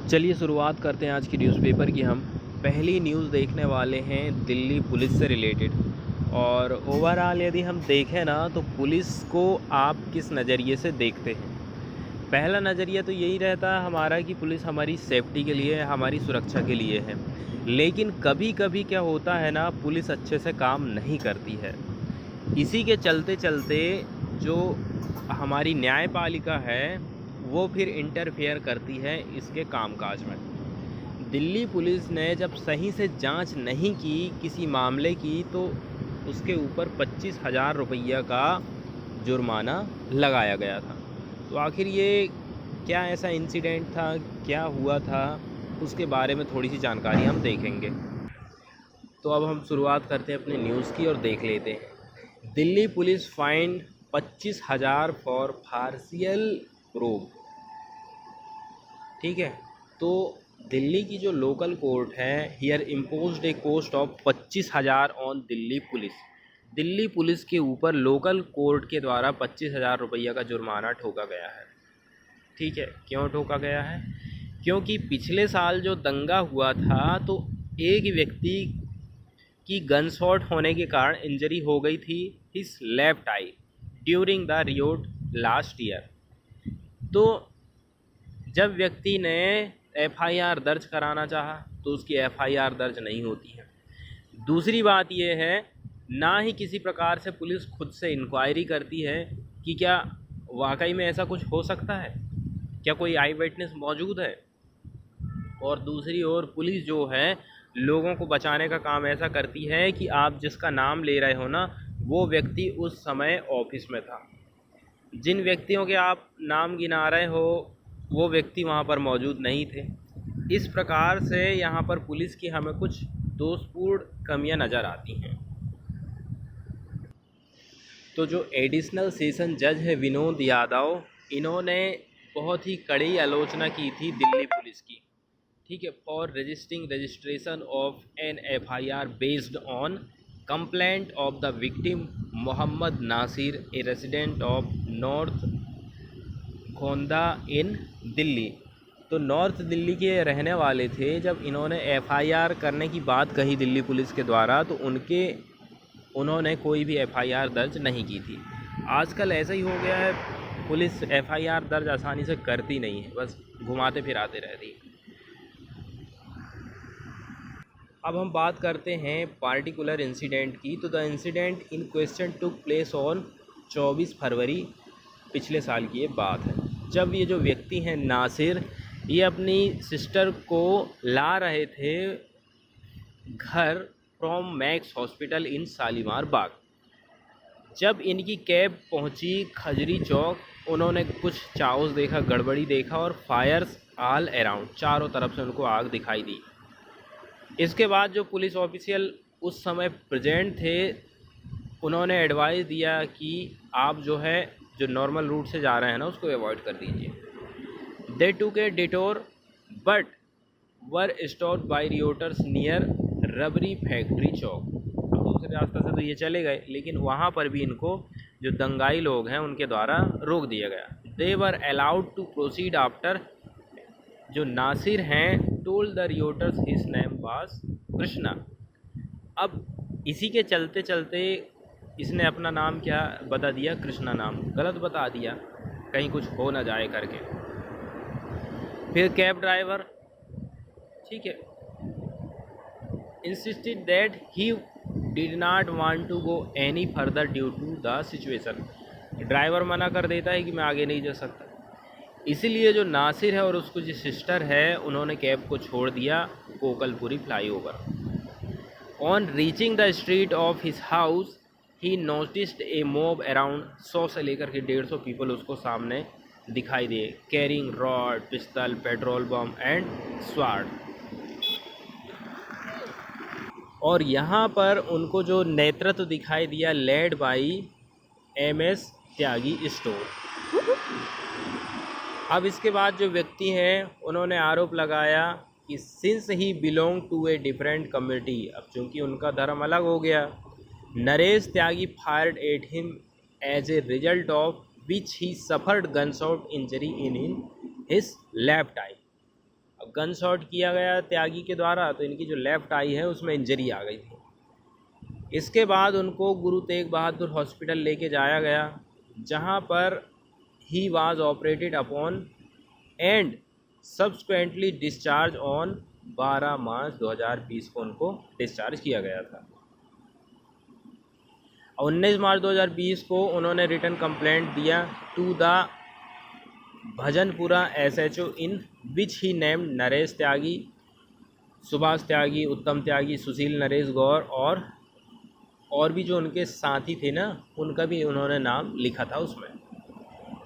चलिए शुरुआत करते हैं आज की न्यूज़पेपर की। हम पहली न्यूज़ देखने वाले हैं दिल्ली पुलिस से रिलेटेड। और ओवरऑल यदि हम देखें ना तो पुलिस को आप किस नज़रिए से देखते हैं। पहला नज़रिया तो यही रहता है हमारा कि पुलिस हमारी सेफ्टी के लिए, हमारी सुरक्षा के लिए है। लेकिन कभी कभी क्या होता है ना, पुलिस अच्छे से काम नहीं करती है। इसी के चलते चलते जो हमारी न्यायपालिका है वो फिर इंटरफेयर करती है इसके कामकाज में। दिल्ली पुलिस ने जब सही से जांच नहीं की किसी मामले की तो उसके ऊपर 25,000 रुपया का जुर्माना लगाया गया था। तो आखिर ये क्या ऐसा इंसिडेंट था, क्या हुआ था, उसके बारे में थोड़ी सी जानकारी हम देखेंगे। तो अब हम शुरुआत करते हैं अपने न्यूज़ की और देख लेते हैं। Delhi police fine 25,000 for partial probe. ठीक है, तो दिल्ली की जो लोकल कोर्ट है here imposed A cost of 25,000 on Delhi police. Delhi police के ऊपर लोकल कोर्ट के द्वारा 25,000 रुपया का जुर्माना ठोका गया है। ठीक है, क्यों ठोका गया है? क्योंकि पिछले साल जो दंगा हुआ था तो एक व्यक्ति की गन शॉट होने के कारण इंजरी हो गई थी his left I during the Riot last year. तो जब व्यक्ति ने एफआईआर दर्ज कराना चाहा तो उसकी एफआईआर दर्ज नहीं होती है। दूसरी बात यह है, ना ही किसी प्रकार से पुलिस खुद से इंक्वायरी करती है कि क्या वाकई में ऐसा कुछ हो सकता है, क्या कोई आई विटनेस मौजूद है। और दूसरी ओर पुलिस जो है लोगों को बचाने का काम ऐसा करती है कि आप जिसका नाम ले रहे हो ना वो व्यक्ति उस समय ऑफिस में था, जिन व्यक्तियों के आप नाम गिना रहे हो वो व्यक्ति वहाँ पर मौजूद नहीं थे। इस प्रकार से यहाँ पर पुलिस की हमें कुछ दोषपूर्ण कमियाँ नज़र आती हैं। तो जो एडिशनल सेशन जज है विनोद यादव, इन्होंने बहुत ही कड़ी आलोचना की थी दिल्ली पुलिस की। ठीक है, for registration of an FIR based on complaint of the victim Mohammad Nasir, a resident of north Gonda in Delhi. तो नॉर्थ दिल्ली के रहने वाले थे। जब इन्होंने एफआईआर करने की बात कही दिल्ली पुलिस के द्वारा तो उन्होंने कोई भी एफआईआर दर्ज नहीं की थी। आजकल ऐसा ही हो गया है, पुलिस एफआईआर दर्ज आसानी से करती नहीं है, बस घुमाते फिराते रहती है। अब हम बात करते हैं पार्टिकुलर इंसिडेंट की। तो the incident in question took place on 24 फरवरी, पिछले साल की ये बात है, जब ये जो व्यक्ति हैं नासिर, ये अपनी सिस्टर को ला रहे थे घर from Max hospital in Shalimar Bagh. जब इनकी कैब पहुंची खजरी चौक, उन्होंने कुछ चाउस देखा, गड़बड़ी देखा और फायर्स ऑल अराउंड, चारों तरफ से उनको आग दिखाई दी। इसके बाद जो पुलिस ऑफिशियल उस समय प्रेजेंट थे उन्होंने एडवाइस दिया कि आप जो नॉर्मल रूट से जा रहे हैं ना उसको अवॉइड कर दीजिए। They took a detour but were stopped by rioters near rubber factory chowk. अब दूसरे रास्ते से तो ये चले गए, लेकिन वहाँ पर भी इनको जो दंगाई लोग हैं उनके द्वारा रोक दिया गया। They were allowed to proceed after, जो नासिर हैं told the rioters his name was Krishna. अब इसी के चलते चलते इसने अपना नाम क्या बता दिया, कृष्णा नाम गलत बता दिया कहीं कुछ हो ना जाए करके। फिर कैब ड्राइवर, ठीक है, insisted that he did not want to go any further due to the situation. Driver मना कर देता है कि मैं आगे नहीं जा सकता। इसीलिए जो नासिर है और उसको जो सिस्टर है उन्होंने कैब को छोड़ दिया Gokalpuri flyover. On reaching the street of his house he noticed a mob around, 100 से लेकर के 150 पीपल उसको सामने दिखाई दिए, carrying rod, पिस्तल, petrol bomb and sword. और यहाँ पर उनको जो नेतृत्व दिखाई दिया led by MS Tyagi store. अब इसके बाद जो व्यक्ति हैं उन्होंने आरोप लगाया कि since he belong to a different community, अब चूँकि उनका धर्म अलग हो गया, Naresh Tyagi fired at him as a result of which he suffered gunshot injury in his left eye. अब गन शॉट किया गया त्यागी के द्वारा, तो इनकी जो लेफ़्ट आई है उसमें इंजरी आ गई थी। इसके बाद उनको गुरु तेग बहादुर हॉस्पिटल लेके जाया गया, जहां पर he was operated upon and subsequently discharge on 12 March 2020 को उनको डिस्चार्ज किया गया था। 19 मार्च 2020 को उन्होंने रिटन कंप्लेंट दिया to the Bhajanpura SHO in which he named Naresh Tyagi, Subhash Tyagi, Uttam Tyagi, सुशील नरेश गौर और भी जो उनके साथी थे ना, उनका भी उन्होंने नाम लिखा था उसमें।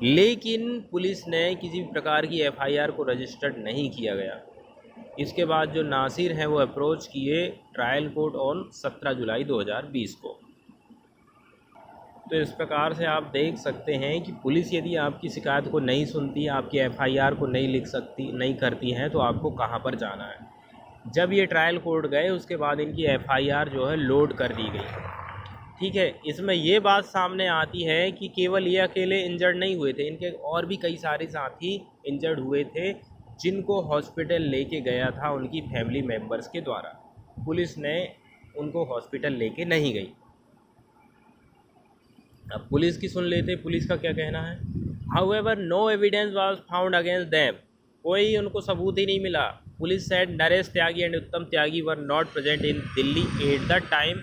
लेकिन पुलिस ने किसी भी प्रकार की FIR को रजिस्टर्ड नहीं किया गया। इसके बाद जो नासिर हैं वो अप्रोच किए ट्रायल कोर्ट ऑन 17 जुलाई 2020 को। तो इस प्रकार से आप देख सकते हैं कि पुलिस यदि आपकी शिकायत को नहीं सुनती, आपकी FIR को नहीं करती है, तो आपको कहाँ पर जाना है। जब ये ट्रायल कोर्ट गए उसके बाद इनकी FIR जो है लोड कर दी गई। ठीक है, इसमें ये बात सामने आती है कि केवल ये अकेले इंजर्ड नहीं हुए थे, इनके और भी कई सारे साथी इंजर्ड हुए थे, जिनको हॉस्पिटल लेके गया था उनकी फैमिली मेम्बर्स के द्वारा। पुलिस ने उनको हॉस्पिटल लेके नहीं गई। अब पुलिस की सुन लेते, पुलिस का क्या कहना है। However no evidence was found against them, कोई उनको सबूत ही नहीं मिला। Police said Naresh Tyagi and Uttam Tyagi were not present in Delhi at the time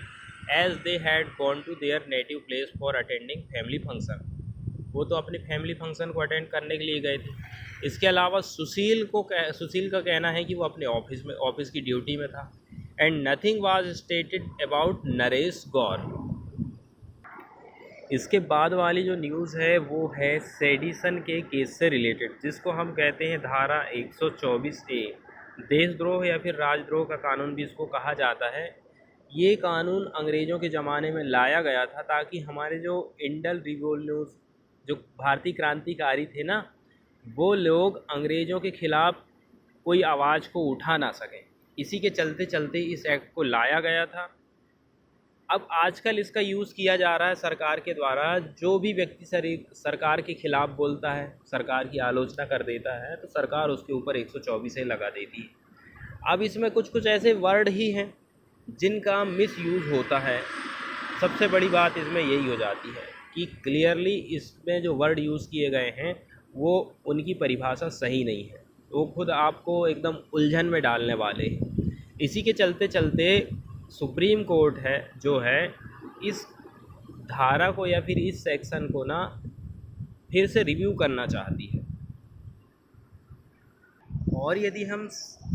as they had gone to their native place for attending family function. वो तो अपने फैमिली फंक्शन को अटेंड करने के लिए गए थे। इसके अलावा सुशील का कहना है कि वो अपने ऑफिस की ड्यूटी में था। And nothing was stated about Naresh Gaur. इसके बाद वाली जो न्यूज़ है वो है सेडिशन के केस से रिलेटेड, जिसको हम कहते हैं धारा 124A, देशद्रोह या फिर राजद्रोह का कानून भी इसको कहा जाता है। ये कानून अंग्रेज़ों के ज़माने में लाया गया था ताकि हमारे जो इंडल रिवॉल्यूशन, जो भारतीय क्रांतिकारी थे ना, वो लोग अंग्रेज़ों के ख़िलाफ़ कोई आवाज़ को उठा ना सकें। इसी के चलते चलते इस एक्ट को लाया गया था। अब आजकल इसका यूज़ किया जा रहा है सरकार के द्वारा। जो भी व्यक्ति सरकार के ख़िलाफ़ बोलता है, सरकार की आलोचना कर देता है, तो सरकार उसके ऊपर 124A लगा देती है। अब इसमें कुछ ऐसे वर्ड ही हैं जिनका मिसयूज़ होता है। सबसे बड़ी बात इसमें यही हो जाती है कि क्लियरली इसमें जो वर्ड यूज़ किए गए हैं वो उनकी परिभाषा सही नहीं है, वो खुद आपको एकदम उलझन में डालने वाले हैं। इसी के चलते चलते सुप्रीम कोर्ट है जो है इस धारा को या फिर इस सेक्शन को ना फिर से रिव्यू करना चाहती है। और यदि हम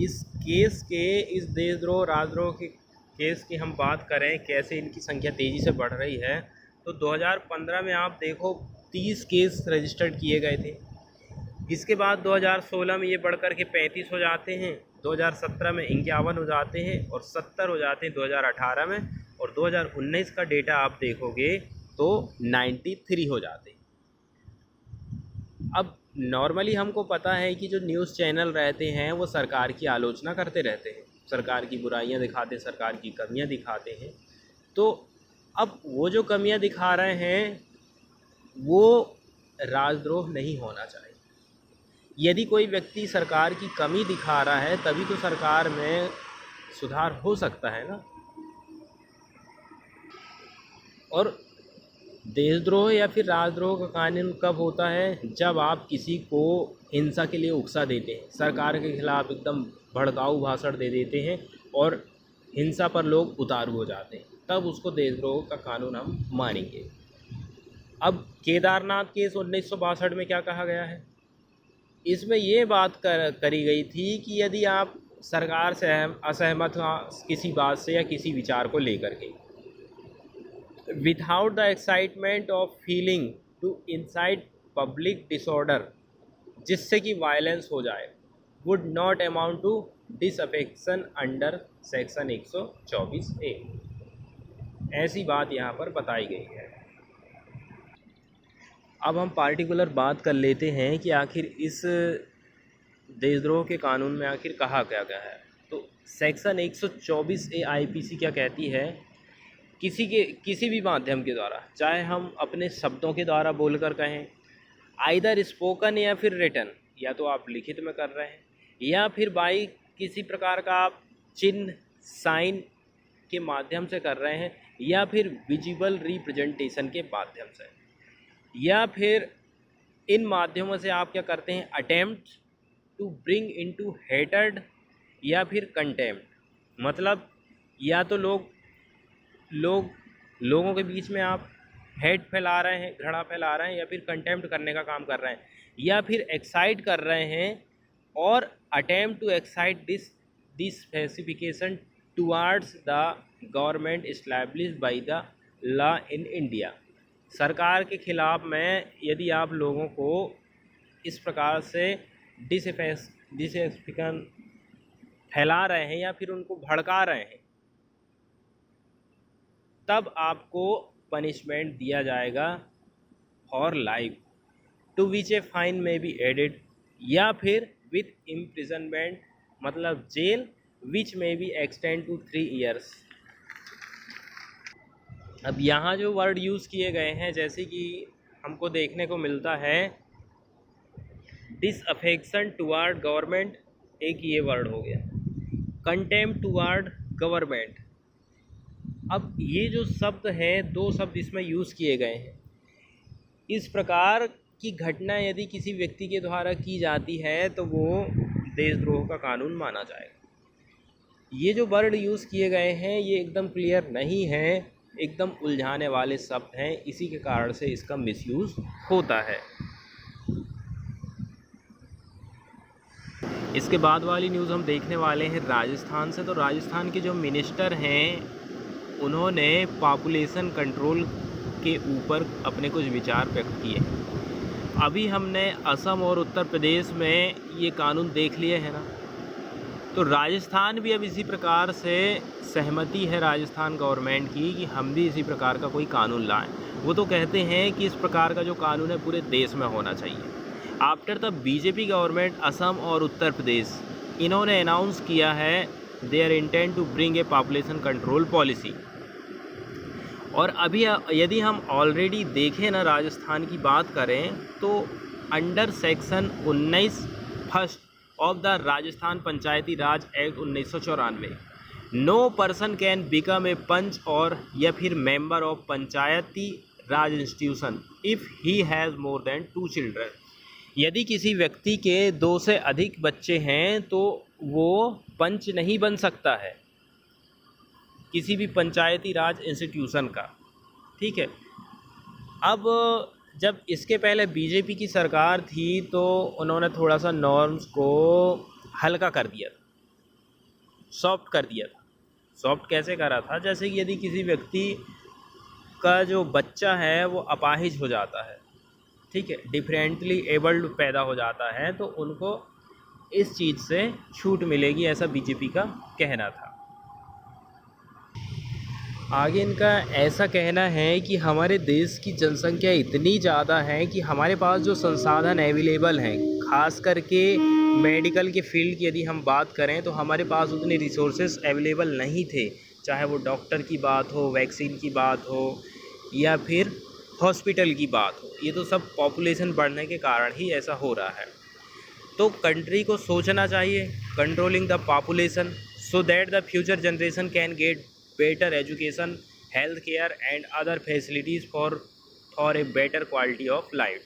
इस केस के, इस देशद्रोह राजद्रोह के केस की हम बात करें, कैसे इनकी संख्या तेज़ी से बढ़ रही है, तो 2015 में आप देखो 30 केस रजिस्टर्ड किए गए थे। इसके बाद 2016 में ये बढ़कर के 35 हो जाते हैं, 2017 में 51 हो जाते हैं और 70 हो जाते हैं 2018 में, और 2019 का डेटा आप देखोगे तो 93 हो जाते हैं। अब नॉर्मली हमको पता है कि जो न्यूज़ चैनल रहते हैं वो सरकार की आलोचना करते रहते हैं, सरकार की बुराइयां दिखाते हैं, सरकार की कमियां दिखाते हैं। तो अब वो जो कमियां दिखा रहे हैं वो राजद्रोह नहीं होना चाहिए। यदि कोई व्यक्ति सरकार की कमी दिखा रहा है तभी तो सरकार में सुधार हो सकता है ना। और देशद्रोह या फिर राजद्रोह का कानून कब होता है, जब आप किसी को हिंसा के लिए उकसा देते हैं, सरकार के खिलाफ़ एकदम भड़काऊ भाषण दे देते हैं और हिंसा पर लोग उतारू हो जाते हैं, तब उसको देशद्रोह का कानून हम मानेंगे। अब केदारनाथ केस 1962 में क्या कहा गया है, इसमें ये बात करी गई थी कि यदि आप सरकार से असहमत हो किसी बात से या किसी विचार को लेकर के, without the excitement of feeling to incite public disorder, जिससे कि वायलेंस हो जाए, would not amount to disaffection under section 124A। ऐसी बात यहाँ पर बताई गई है। अब हम पार्टिकुलर बात कर लेते हैं कि आखिर इस देशद्रोह के कानून में आखिर कहा क्या गया है। तो सेक्शन 124A IPC क्या कहती है, किसी भी माध्यम के द्वारा, चाहे हम अपने शब्दों के द्वारा बोलकर कहें, आइदर स्पोकन या फिर रिटन, या तो आप लिखित में कर रहे हैं, या फिर बाई किसी प्रकार का आप चिन्ह साइन के माध्यम से कर रहे हैं, या फिर विजिबल रिप्रेजेंटेशन के माध्यम से, या फिर इन माध्यमों से आप क्या करते हैं, attempt to bring into hated या फिर कंटेम्प्ट, मतलब या तो लोगों के बीच में आप हेट फैला रहे हैं, घृणा फैला रहे हैं, या फिर कंटेम्प्ट करने का काम कर रहे हैं, या फिर एक्साइट कर रहे हैं और attempt to excite this specification towards the government established by the law in India. सरकार के खिलाफ में यदि आप लोगों को इस प्रकार से डिसएफिकेशन फैला रहे हैं या फिर उनको भड़का रहे हैं, तब आपको पनिशमेंट दिया जाएगा for life, to which a fine may be added, या फिर विथ इम्प्रिजनमेंट मतलब जेल, which may be extend to 3 years. अब यहाँ जो वर्ड यूज़ किए गए हैं, जैसे कि हमको देखने को मिलता है डिसअफेक्शन टुवार्ड गवर्नमेंट, एक ये वर्ड हो गया, कंटेम्प्ट टुवार्ड गवर्नमेंट। अब ये जो शब्द हैं, 2 शब्द इसमें यूज़ किए गए हैं। इस प्रकार की घटना यदि किसी व्यक्ति के द्वारा की जाती है तो वो देशद्रोह का कानून माना जाएगा। ये जो वर्ड यूज़ किए गए हैं ये एकदम क्लियर नहीं है, एकदम उलझाने वाले शब्द हैं, इसी के कारण से इसका मिसयूज़ होता है। इसके बाद वाली न्यूज़ हम देखने वाले हैं राजस्थान से। तो राजस्थान के जो मिनिस्टर हैं उन्होंने पॉपुलेशन कंट्रोल के ऊपर अपने कुछ विचार व्यक्त किए। अभी हमने असम और उत्तर प्रदेश में ये कानून देख लिए हैं ना, तो राजस्थान भी अब इसी प्रकार से सहमति है राजस्थान गवर्नमेंट की कि हम भी इसी प्रकार का कोई कानून लाएं। वो तो कहते हैं कि इस प्रकार का जो कानून है पूरे देश में होना चाहिए। After the BJP government Assam और उत्तर प्रदेश, इन्होंने अनाउंस किया है their intent to bring a population control policy. और अभी यदि हम ऑलरेडी देखें ना, राजस्थान की बात करें तो under section 19 first of the Rajasthan Panchayati Raj act 1994, no person can become a panch और या फिर member of Panchayati Raj institution if he has more than 2 children. यदि किसी व्यक्ति के 2 से अधिक बच्चे हैं तो वो पंच नहीं बन सकता है किसी भी पंचायती राज इंस्टीट्यूशन का, ठीक है। अब जब इसके पहले बीजेपी की सरकार थी तो उन्होंने थोड़ा सा नॉर्म्स को हल्का कर दिया था, सॉफ्ट कर दिया था। सॉफ्ट कैसे करा था, जैसे कि यदि किसी व्यक्ति का जो बच्चा है वो अपाहिज हो जाता है, ठीक है, डिफरेंटली एबल्ड पैदा हो जाता है, तो उनको इस चीज़ से छूट मिलेगी, ऐसा बीजेपी का कहना था। आगे इनका ऐसा कहना है कि हमारे देश की जनसंख्या इतनी ज़्यादा है कि हमारे पास जो संसाधन अवेलेबल हैं, ख़ास करके मेडिकल के फील्ड की यदि हम बात करें तो हमारे पास उतने रिसोर्सेज अवेलेबल नहीं थे, चाहे वो डॉक्टर की बात हो, वैक्सीन की बात हो या फिर हॉस्पिटल की बात हो। ये तो सब पॉपुलेशन बढ़ने के कारण ही ऐसा हो रहा है। तो कंट्री को सोचना चाहिए controlling the population so that the future generation can get better education, health care and other facilities for a better quality of life.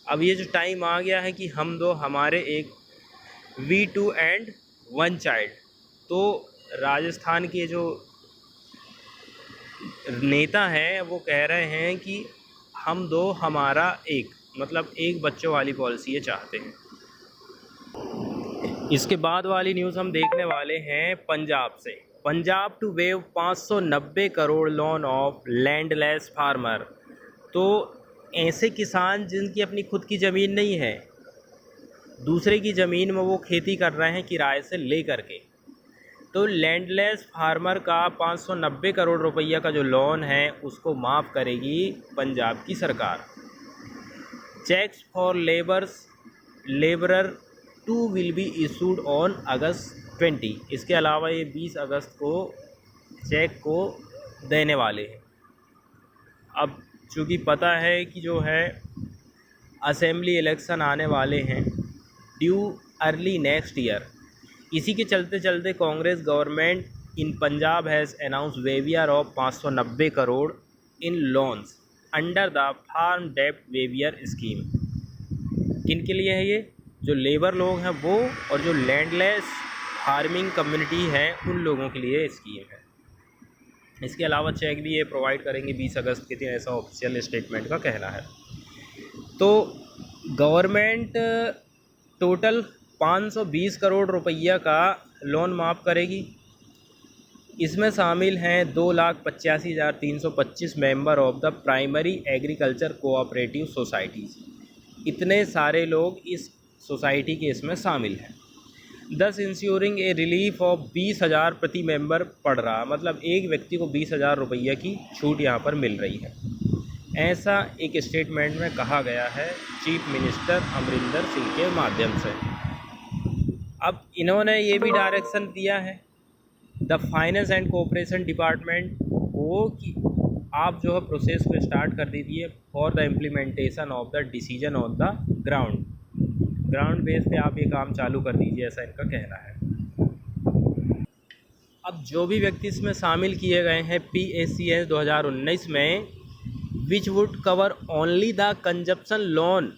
अब ये जो टाइम आ गया है कि हम दो हमारे एक V2 एंड 1 चाइल्ड। तो राजस्थान के जो नेता हैं वो कह रहे हैं कि हम दो हमारा एक, मतलब एक बच्चों वाली पॉलिसी ये चाहते हैं। इसके बाद वाली न्यूज़ हम देखने वाले हैं पंजाब से। Punjab to waive 590 crore loan of landless farmer. तो ऐसे किसान जिनकी अपनी खुद की ज़मीन नहीं है, दूसरे की ज़मीन में वो खेती कर रहे हैं किराए से ले करके, तो लैंडलेस फार्मर का 590 करोड़ रुपया का जो लोन है उसको माफ़ करेगी पंजाब की सरकार। Checks for labourer 2 will be issued on August 20। इसके अलावा ये 20 अगस्त को चेक को देने वाले हैं। अब चूँकि पता है कि जो है असेंबली इलेक्शन आने वाले हैं, ड्यू अर्ली नेक्स्ट ईयर। इसी के चलते चलते Congress government in Punjab has announce waiver of 590 crore in loans under the farm डेप्ट वेवियर स्कीम। किन के लिए है ये? जो लेबर लोग हैं वो, और जो लैंडलेस फार्मिंग कम्युनिटी है उन लोगों के लिए स्कीम है। इसके अलावा चेक भी ये प्रोवाइड करेंगे 20 अगस्त के दिन, ऐसा ऑफिशियल स्टेटमेंट का कहना है। तो गवर्नमेंट टोटल 520 करोड़ रुपया का लोन माफ़ करेगी। इसमें शामिल हैं 2,85,325 member of the primary agriculture cooperative societies. इतने सारे लोग इस सोसाइटी के इसमें शामिल हैं। 10 इंश्योरिंग ए रिलीफ ऑफ 20,000 प्रति मेंबर पड़ रहा, मतलब एक व्यक्ति को 20,000 रुपये की छूट यहाँ पर मिल रही है। ऐसा एक स्टेटमेंट में कहा गया है चीफ मिनिस्टर अमरिंदर सिंह के माध्यम से। अब इन्होंने ये भी डायरेक्शन दिया है the finance and cooperation department को कि आप जो है प्रोसेस को स्टार्ट कर दीजिए for the implementation of the decision on the ground base पे आप ये काम चालू कर दीजिए, ऐसा इनका कहना है। अब जो भी व्यक्ति इसमें शामिल किए गए हैं PACS 2019 में, which would cover only the consumption loan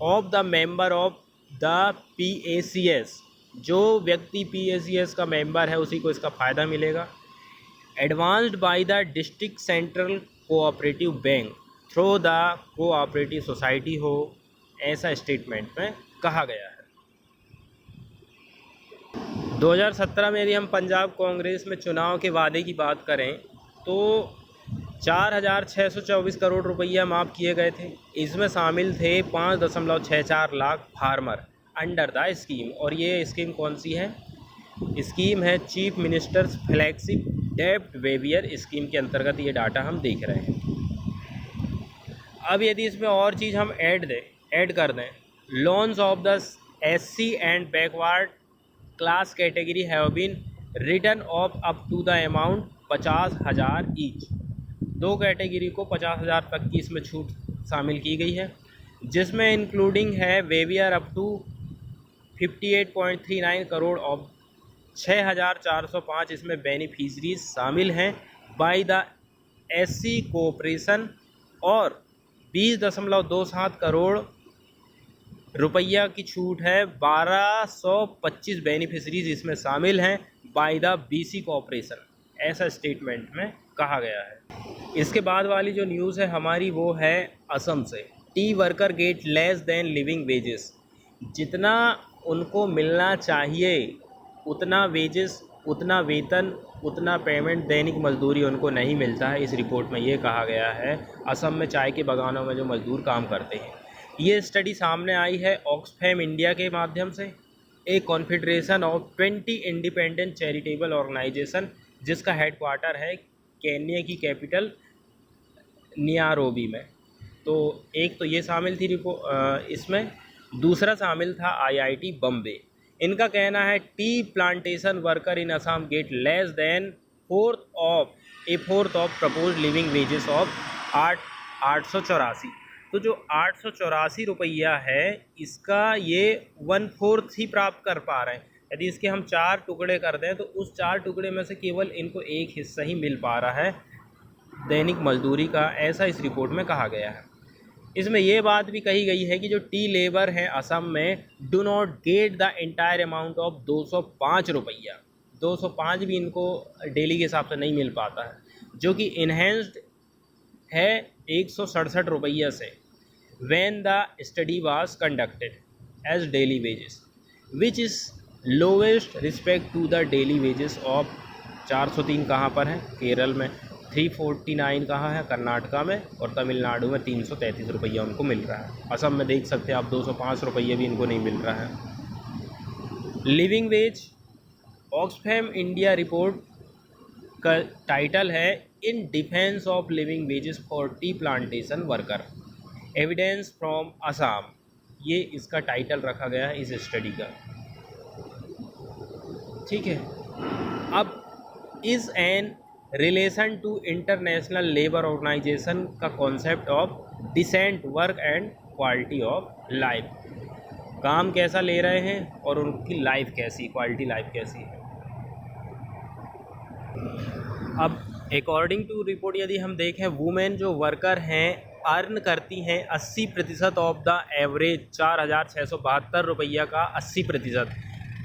of the member of the PACS। जो व्यक्ति PACS का मेंबर है उसी को इसका फ़ायदा मिलेगा। Advanced by the district central cooperative bank through the cooperative society हो, ऐसा स्टेटमेंट में कहा गया है। 2017 में यदि हम पंजाब कांग्रेस में चुनाव के वादे की बात करें तो 4,624 करोड़ रुपया माफ़ किए गए थे। इसमें शामिल थे 5.64 lakh farmer under the scheme. और ये स्कीम कौन सी है? स्कीम है चीफ मिनिस्टर्स फ्लैगशिप डेप्ट वेवियर स्कीम के अंतर्गत ये डाटा हम देख रहे हैं। अब यदि इसमें और चीज़ हम ऐड कर दें, loans of the SC and backward class category have been written off up to the amount 50,000 each. 2 category को 50,000 तक की इसमें छूट शामिल की गई है, जिसमें इंक्लूडिंग है waiver up to 58.39 crore of 6,405 इसमें बेनिफिशरीज शामिल हैं बाय द SC कोऑपरेशन, और 20.27 करोड़ रुपया की छूट है 1,225 बेनिफिशरीज इसमें शामिल हैं बाय द BC कोऑपरेशन, ऐसा स्टेटमेंट में कहा गया है। इसके बाद वाली जो न्यूज़ है हमारी वो है असम से। T worker get less than living wages. जितना उनको मिलना चाहिए उतना वेजेस, उतना वेतन, उतना पेमेंट, दैनिक मजदूरी उनको नहीं मिलता है। इस रिपोर्ट में ये कहा गया है असम में चाय के बागानों में जो मजदूर काम करते हैं। ये स्टडी सामने आई है ऑक्सफैम इंडिया के माध्यम से, एक confederation of 20 independent charitable organisation, जिसका हेडक्वार्टर है केन्या की कैपिटल नियारोबी में। तो एक तो ये शामिल थी इसमें, दूसरा शामिल था IIT बम्बे। इनका कहना है tea plantation worker in Assam get less than fourth of propose living wages of 884। तो जो 884 रुपया है इसका ये 1/4 ही प्राप्त कर पा रहे हैं। यदि इसके हम 4 टुकड़े कर दें तो उस 4 टुकड़े में से केवल इनको एक हिस्सा ही मिल पा रहा है दैनिक मजदूरी का, ऐसा इस रिपोर्ट में कहा गया है। इसमें यह बात भी कही गई है कि जो टी लेबर हैं असम में do not get the entire amount of 205 रुपया। 205 भी इनको डेली के हिसाब से नहीं मिल पाता है, जो कि इन्हेंस्ड है 167 रुपया से when the study was conducted as daily wages, which is lowest respect to the daily wages of 403 कहाँ पर है? केरल में। 349 कहाँ है? कर्नाटका में। और तमिलनाडु में 333 रुपया उनको मिल रहा है। असम में देख सकते हैं आप 205 रुपये भी इनको नहीं मिल रहा है। Living veg, Oxfam India report का टाइटल है in defence of living wages for tea plantation worker, evidence from Assam. ये इसका टाइटल रखा गया है इस स्टडी का। ठीक है। अब is an relation to International Labour Organisation का concept of decent work and quality of life. काम कैसा ले रहे हैं और उनकी लाइफ कैसी, क्वालिटी लाइफ कैसी है। अब अकॉर्डिंग टू रिपोर्ट यदि हम देखें, वुमेन जो वर्कर हैं अर्न करती हैं 80% ऑफ द एवरेज 4,672 रुपया का 80%।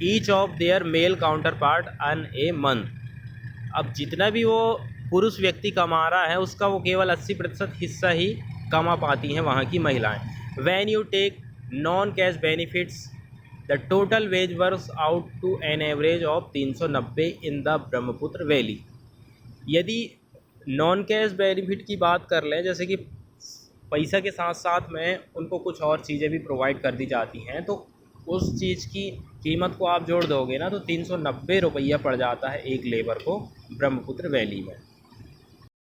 Each of their mail counter part earn a month. अब जितना भी वो पुरुष व्यक्ति कमा रहा है उसका वो केवल 80% हिस्सा ही कमा पाती हैं वहाँ की महिलाएं। When you take non cash benefits the total wage works out to an average of 390 in the Brahmaputra valley. यदि नॉन कैश बेनिफिट की बात कर लें, जैसे कि पैसा के साथ साथ में उनको कुछ और चीज़ें भी प्रोवाइड कर दी जाती हैं, तो उस चीज़ की कीमत को आप जोड़ दोगे ना तो 390 रुपया पड़ जाता है एक लेबर को ब्रह्मपुत्र वैली में।